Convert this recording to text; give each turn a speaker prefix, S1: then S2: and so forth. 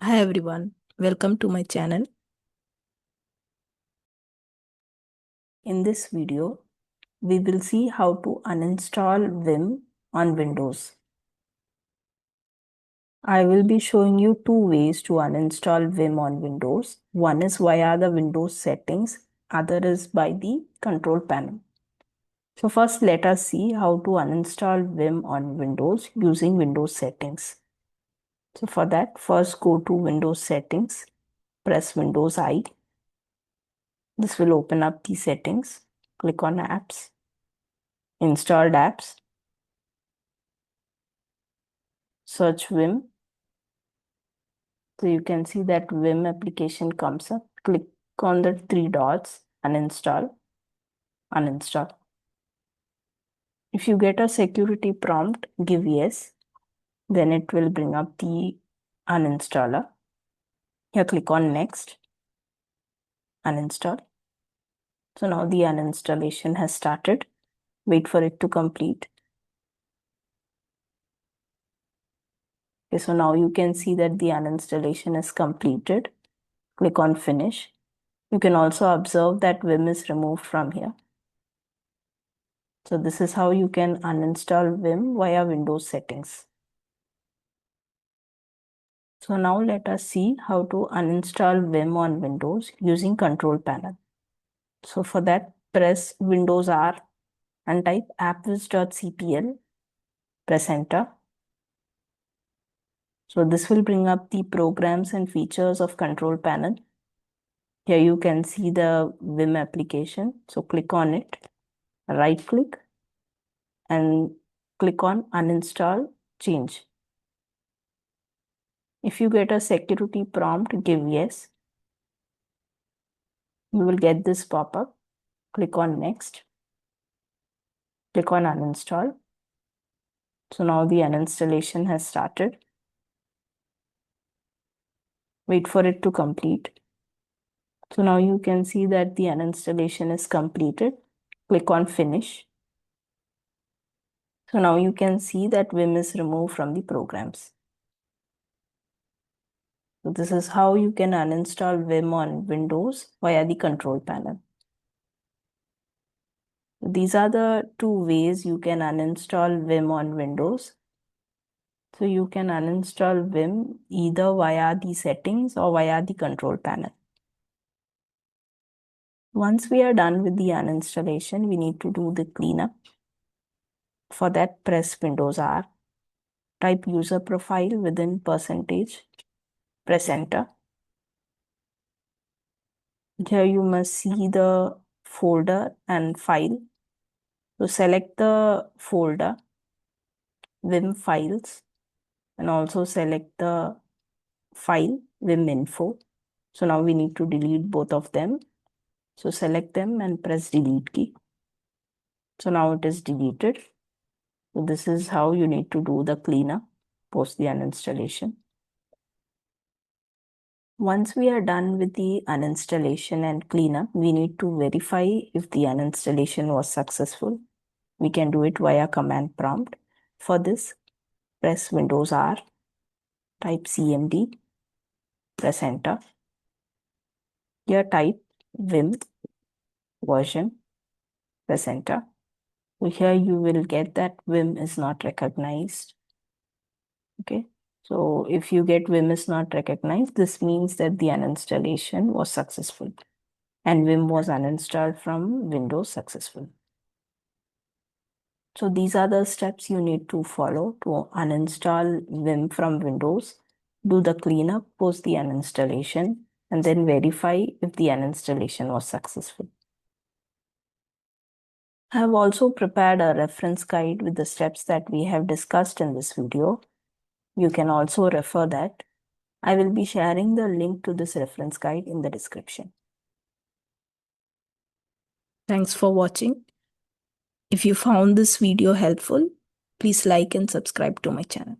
S1: Hi everyone, welcome to my channel. In this video, we will see how to uninstall Vim on Windows. I will be showing you two ways to uninstall Vim on Windows. One is via the Windows settings, other is by the control panel. So first let us see how to uninstall Vim on Windows using Windows settings. So for that, first go to Windows settings, press Windows I. This will open up the settings. Click on apps, installed apps, search Vim. So you can see that Vim application comes up. Click on the three dots, uninstall, uninstall. If you get a security prompt, give yes. Then it will bring up the uninstaller. Here click on next, uninstall. So now the uninstallation has started. Wait for it to complete. Okay, so now you can see that the uninstallation is completed. Click on finish. You can also observe that Vim is removed from here. So this is how you can uninstall Vim via Windows settings. So now let us see how to uninstall Vim on Windows using control panel. So for that, press Windows R and type appwiz.cpl. Press enter. So this will bring up the programs and features of control panel. Here you can see the Vim application. So click on it, right click and click on uninstall change. If you get a security prompt, give yes. You will get this pop-up. Click on next. Click on uninstall. So now the uninstallation has started. Wait for it to complete. So now you can see that the uninstallation is completed. Click on finish. So now you can see that Vim is removed from the programs. So this is how you can uninstall Vim on Windows via the control panel. These are the two ways you can uninstall Vim on Windows. So you can uninstall Vim either via the settings or via the control panel. Once we are done with the uninstallation, we need to do the cleanup. For that, press Windows R, type user profile within %, press enter. Here you must see the folder and file. So select the folder, Vim files, and also select the file, Vim info. So now we need to delete both of them. So select them and press delete key. So now it is deleted. So this is how you need to do the cleanup post the uninstallation. Once we are done with the uninstallation and cleanup, we need to verify if the uninstallation was successful. We can do it via command prompt. For this, press Windows R, type cmd, press enter. Here type Vim version, press enter. So here you will get that Vim is not recognized. Okay. So if you get Vim is not recognized, this means that the uninstallation was successful and Vim was uninstalled from Windows successful. So these are the steps you need to follow to uninstall Vim from Windows. Do the cleanup post the uninstallation and then verify if the uninstallation was successful. I have also prepared a reference guide with the steps that we have discussed in this video. You can also refer that. I will be sharing the link to this reference guide in the description. Thanks for watching. If you found this video helpful, please like and subscribe to my channel.